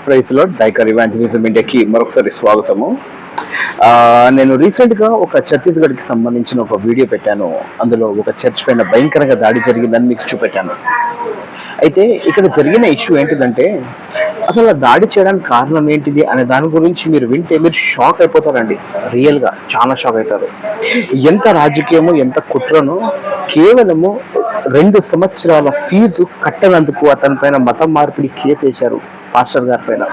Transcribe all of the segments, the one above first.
Praise lord డైకర్ evangelism ఇండియాకి మరొకసారి స్వాగతము. నేను రీసెంట్గా ఒక ఛత్తీస్గఢ్కి సంబంధించిన ఒక వీడియో పెట్టాను. అందులో ఒక చర్చ్ పైన భయంకరంగా దాడి జరిగిందని మీకు చూపెట్టాను. అయితే ఇక్కడ జరిగిన ఇష్యూ ఏంటిదంటే, అసలు ఆ దాడి చేయడానికి కారణం ఏంటిది అనే దాని గురించి మీరు వింటే మీరు షాక్ అయిపోతారండి. రియల్గా చాలా షాక్ అవుతారు. ఎంత రాజకీయమో ఎంత కుట్రనో, కేవలము 2 సంవత్సరాల ఫీజు కట్టనందుకు అతని పైన మతం మార్పిడి కేసు వేశారు. పాస్టర్ గారి పైన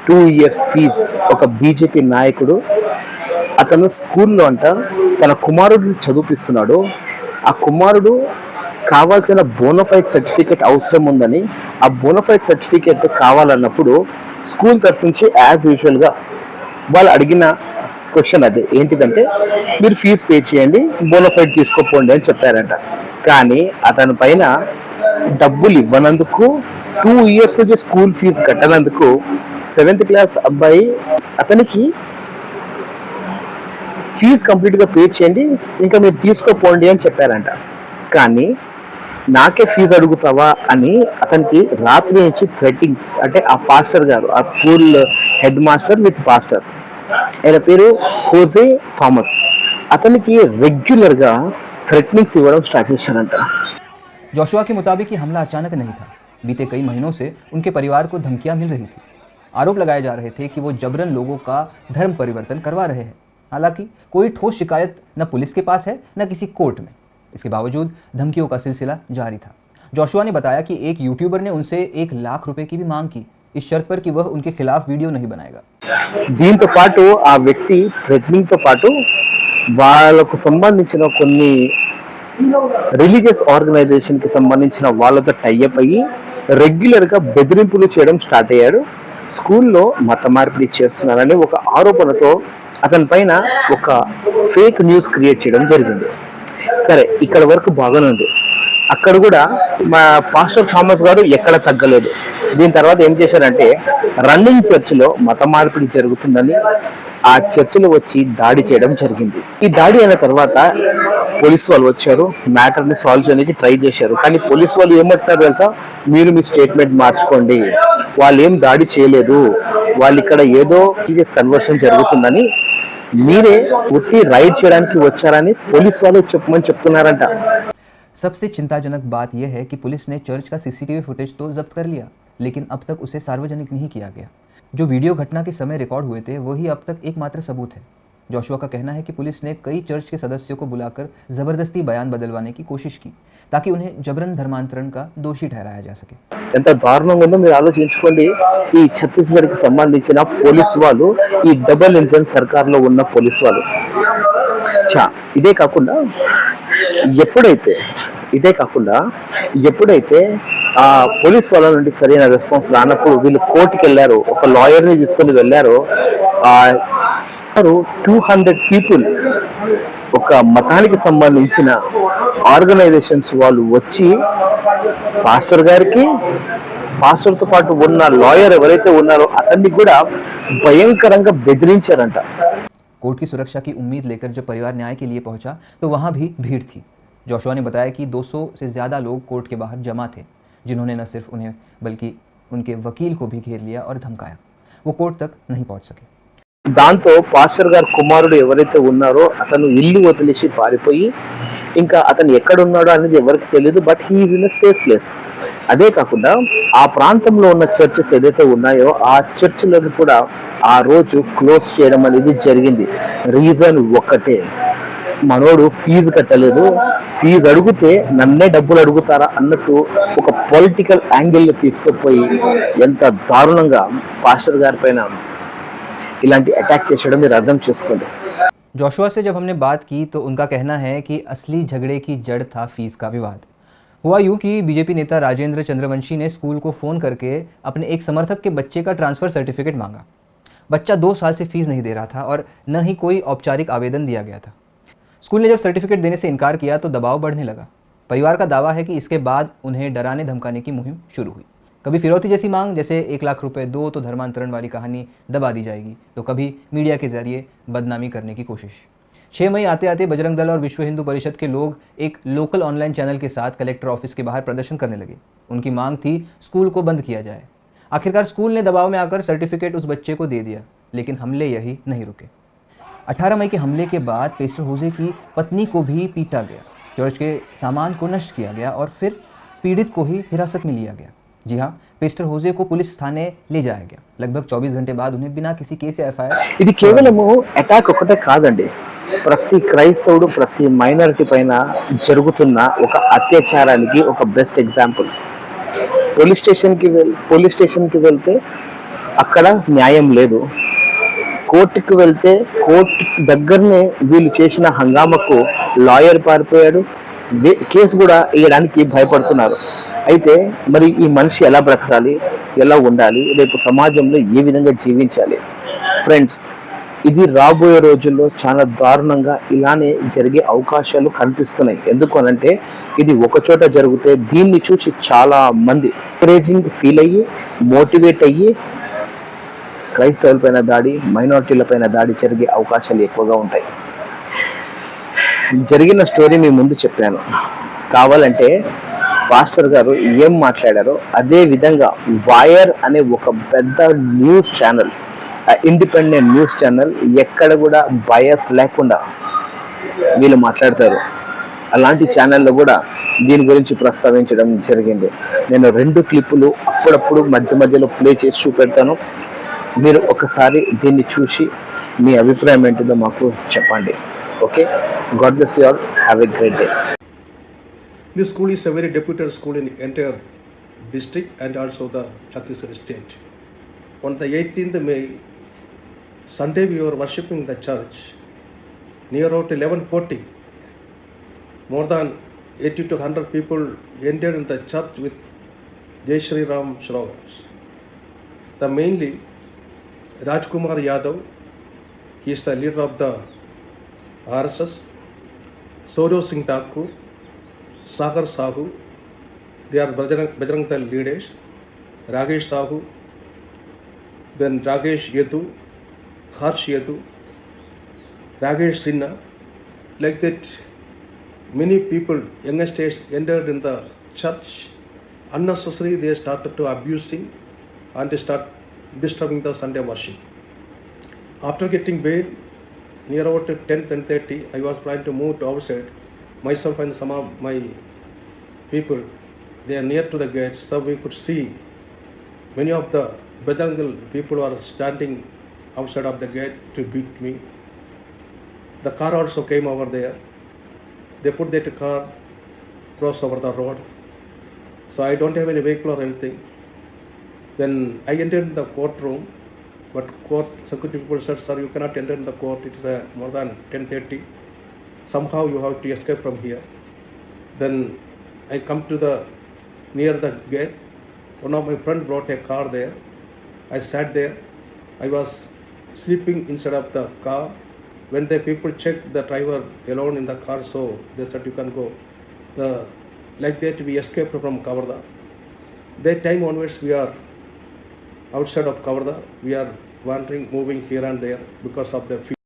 2 ఇయర్స్ ఫీజ్. ఒక బీజేపీ నాయకుడు అతను స్కూల్లో తన కుమారుడిని చదివిపిస్తున్నాడు. ఆ కుమారుడు కావాల్సిన బోనఫైడ్ సర్టిఫికేట్ అవసరం ఉందని, ఆ బోనఫైడ్ సర్టిఫికేట్ కావాలన్నప్పుడు స్కూల్ తరఫు నుంచి యాజ్ యూజువల్గా వాళ్ళు అడిగిన క్వశ్చన్ అదే ఏంటిదంటే, మీరు ఫీజు పే చేయండి, బోనఫైడ్ తీసుకోపోండి అని చెప్పారంట. కానీ అతని పైన డబ్బులు ఇవ్వనందుకు, 2 ఇయర్స్ నుంచి స్కూల్ ఫీజు కట్టనందుకు 7th క్లాస్ అబ్బాయి అతనికి ఫీజు కంప్లీట్గా పే చేయండి, ఇంకా మీరు తీసుకోపోండి అని చెప్పారంట. కానీ నాకే ఫీజు అడుగుతావా అని అతనికి రాత్రి నుంచి థ్రెటింగ్స్, అంటే ఆ పాస్టర్ గారు, ఆ school head master with pastor, ఆయన పేరు హోజే థామస్, అతనికి రెగ్యులర్గా థ్రెటనింగ్స్ ఇవ్వడం స్టార్ట్ చేశారంట. जोशुआ के मुताबिक ये हमला अचानक नहीं था। बीते कई महीनों से उनके परिवार को धमकियां मिल रही थी। आरोप लगाए जा रहे थे कि वो जबरन लोगों का धर्म परिवर्तन करवा रहे हैं। हालांकि कोई ठोस शिकायत न पुलिस के पास है न किसी कोर्ट में। इसके बावजूद धमकियों का सिलसिला जारी था। जोशुआ ने बताया कि एक यूट्यूबर ने उनसे 1 लाख रुपए की भी मांग की, इस शर्त पर कि वह उनके खिलाफ वीडियो नहीं बनाएगा। దీంతో పాటు ఆ వ్యక్తి థ్రెటనింగ్తో పాటు వాళ్ళకు సంబంధించిన కొన్ని రిలీజియస్ ఆర్గనైజేషన్ కి సంబంధించిన వాళ్ళతో టైఅప్ అయ్యి రెగ్యులర్గా బెదిరింపులు చేయడం స్టార్ట్ అయ్యాడు. స్కూల్లో మత మార్పిడి చేస్తున్నారని ఒక ఆరోపణతో అతని పైన ఒక ఫేక్ న్యూస్ క్రియేట్ చేయడం జరిగింది. సరే, ఇక్కడ వరకు బాగానే ఉంది. అక్కడ కూడా మా పాస్టర్ థామస్ గారు ఎక్కడ తగ్గలేదు. దీని తర్వాత ఏం చేశారంటే, రన్నింగ్ చర్చిలో మత మార్పిడి జరుగుతుందని ఆ చర్చిలో వచ్చి దాడి చేయడం జరిగింది. ఈ దాడి అయిన తర్వాత పోలీసు వాళ్ళు వచ్చారు, మ్యాటర్ని సాల్వ్ చేయడానికి ట్రై చేశారు. కానీ పోలీసు వాళ్ళు ఏమంటున్నారు తెలుసా, మీరు మీ స్టేట్మెంట్ మార్చుకోండి, వాళ్ళు ఏం దాడి చేయలేదు, వాళ్ళు ఇక్కడ ఏదో సీరియస్ కన్వర్షన్ జరుగుతుందని, మీరే ఉట్టి రైడ్ చేయడానికి వచ్చారని పోలీసు వాళ్ళు చెప్పమని చెప్తున్నారంట. सबसे चिंताजनक बात यह है कि पुलिस ने चर्च का सीसीटीवी फुटेज तो जब्त कर लिया, लेकिन अब तक उसे सार्वजनिक नहीं किया गया। जो वीडियो घटना के समय रिकॉर्ड हुए थे वही अब तक एकमात्र सबूत है। जोशुआ का कहना है कि पुलिस ने कई चर्च के सदस्यों को बुलाकर जबरदस्ती बयान बदलवाने की कोशिश की, ताकि उन्हें जबरन धर्मांतरण का दोषी ठहराया जा सके। ఎంత దారుణంగా ఉందో మీరు ఆలోచించుకోండి. ఈ ఛత్తీస్గఢ్కి సంబంధించిన పోలీసు వాళ్ళు, ఈ డబుల్ ఇంజన్ సర్కార్లో ఉన్న పోలీసు వాళ్ళు. ఇదే కాకుండా ఎప్పుడైతే ఆ పోలీస్ వాళ్ళ నుండి సరైన రెస్పాన్స్ రానప్పుడు వీళ్ళు కోర్టుకి వెళ్ళారు, ఒక లాయర్ని తీసుకొని వెళ్ళారు. 200 పీపుల్, ఒక మతానికి సంబంధించిన ఆర్గనైజేషన్స్ వాళ్ళు వచ్చి పాస్టర్ గారికి, పాస్టర్తో పాటు ఉన్న లాయర్ ఎవరైతే ఉన్నారో అతన్ని కూడా భయంకరంగా బెదిరించారంట. कोर्ट की सुरक्षा की उम्मीद लेकर जब परिवार न्याय के लिए पहुंचा तो वहां भी भीड़ थी। जोशुआ ने बताया कि 200 से ज़्यादा लोग कोर्ट के बाहर जमा थे, जिन्होंने न सिर्फ उन्हें बल्कि उनके वकील को भी घेर लिया और धमकाया। वो कोर्ट तक नहीं पहुंच सके। దాంతో పాస్టర్ గారు కుమారుడు ఎవరైతే ఉన్నారో అతను ఇల్లు వదిలేసి పారిపోయి, ఇంకా అతను ఎక్కడున్నాడో అనేది ఎవరికి తెలియదు, but he's in a safe place. అదే కాకుండా ఆ ప్రాంతంలో ఉన్న చర్చెస్ ఏదైతే ఉన్నాయో ఆ చర్చిలను కూడా ఆ రోజు క్లోజ్ చేయడం అనేది జరిగింది. రీజన్ ఒక్కటే, మనోడు ఫీజు కట్టలేదు, ఫీజు అడిగితే నన్నే డబ్బులు అడుగుతారా అన్నట్టు ఒక పొలిటికల్ యాంగిల్లో తీసుకుపోయి ఎంత దారుణంగా పాస్టర్ గారి పైన ఇలాంటి అటాక్ చేసడం మీరు అర్థం చేసుకోండి. जोशुआ से जब हमने बात की तो उनका कहना है कि असली झगड़े की जड़ था फीस का विवाद। हुआ यूँ कि बीजेपी नेता राजेंद्र चंद्रवंशी ने स्कूल को फ़ोन करके अपने एक समर्थक के बच्चे का ट्रांसफ़र सर्टिफिकेट मांगा। बच्चा 2 साल से फीस नहीं दे रहा था और न ही कोई औपचारिक आवेदन दिया गया था। स्कूल ने जब सर्टिफिकेट देने से इनकार किया तो दबाव बढ़ने लगा। परिवार का दावा है कि इसके बाद उन्हें डराने धमकाने की मुहिम शुरू हुई। कभी फिरौती जैसी मांग, जैसे 1 लाख रुपए दो तो धर्मांतरण वाली कहानी दबा दी जाएगी, तो कभी मीडिया के जरिए बदनामी करने की कोशिश। 6 मई आते आते बजरंग दल और विश्व हिंदू परिषद के लोग एक लोकल ऑनलाइन चैनल के साथ कलेक्टर ऑफिस के बाहर प्रदर्शन करने लगे। उनकी मांग थी स्कूल को बंद किया जाए। आखिरकार स्कूल ने दबाव में आकर सर्टिफिकेट उस बच्चे को दे दिया, लेकिन हमले यही नहीं रुके। 18 मई के हमले के बाद पेस्टर होजे की पत्नी को भी पीटा गया, चर्च के सामान को नष्ट किया गया और फिर पीड़ित को ही हिरासत में लिया गया। जी हाँ, पेस्टर होजे को पुलिस थाने ले जाया गया। लगभग 24 घंटे बाद उन्हें बिना किसी केस या FIR ఇది కేవలము అటాక్ ఒకటే కాదండి, ప్రతి క్రైస్తవుడు ప్రతి మైనారిటీ పైన జరుగుతున్న ఒక అత్యాచారానికి ఒక బెస్ట్ ఎగ్జాంపుల్. పోలీస్ స్టేషన్కి వెళ్తే అక్కడ న్యాయం లేదు, కోర్టుకు వెళ్తే కోర్టు దగ్గరనే వీళ్ళు చేసిన హంగామకు లాయర్ పారిపోయాడు, కేసు కూడా వేయడానికి భయపడుతున్నారు. అయితే మరి ఈ మనిషి ఎలా బ్రతకాలి, ఎలా ఉండాలి, రేపు సమాజంలో ఏ విధంగా జీవించాలి? ఫ్రెండ్స్, ఇది రాబోయే రోజుల్లో చాలా దారుణంగా ఇలానే జరిగే అవకాశాలు కనిపిస్తున్నాయి. ఎందుకు అనంటే ఇది ఒకచోట జరిగితే దీన్ని చూసి చాలా మంది ఎంకరేజింగ్ ఫీల్ అయ్యి మోటివేట్ అయ్యి క్రైస్తవులపైన దాడి, మైనారిటీలపైన దాడి జరిగే అవకాశాలు ఎక్కువగా ఉంటాయి. జరిగిన స్టోరీ మీ ముందు చెప్పాను. కావాలంటే పాస్టర్ గారు ఏం మాట్లాడారో అదే విధంగా వైర్ అనే ఒక పెద్ద news channel, independent news channel, ఎక్కడ కూడా బయాస్ లేకుండా వీళ్ళు మాట్లాడతారు. అలాంటి ఛానల్లో కూడా దీని గురించి ప్రస్తావించడం జరిగింది. నేను 2 క్లిప్పులు అప్పుడప్పుడు మధ్య మధ్యలో ప్లే చేసి చూపెడతాను. మీరు ఒకసారి దీన్ని చూసి మీ అభిప్రాయం ఏంటిదో మాకు చెప్పండి. Okay, God bless you all, have a great day. This school is a very reputed school in entire district and also the Chhattisgarh state. On the 18th May, Sunday, we were worshipping the church. Near about 11:40, more than 80 to 100 people entered in the church with Jai Shri Ram slogans. The mainly Rajkumar Yadav, he is the leader of the RSS. Sojo Singh Thakur, Sagar Sahu, they are Bajrang Dal leaders. Ragesh Sahu, then Ragesh Yadu, Harsh Yadu, Ragesh Sinha. Like that, many people, youngsters entered in the church. Unnecessarily, they started to abusing and they start disturbing the Sunday worship. After getting bail, near about 10:30, I was trying to move to outside. Myself and some of my people, they are near to the gate, so we could see many of the Bajangal people are standing outside of the gate to beat me. The car also came over there. They put that car cross over the road. So I don't have any vehicle or anything. Then I entered the courtroom, but court security people said, "Sir, you cannot enter in the court. It is more than 10:30. Somehow you have to escape from here." Then I come to the near the gate. One of my friend brought a car there. I sat there. I was sleeping inside of the car. When the people checked the driver alone in the car, so they said you can go. Like that we escaped from Kavarda. That time onwards we are outside of Kavarda. We are wandering, moving here and there because of the fear.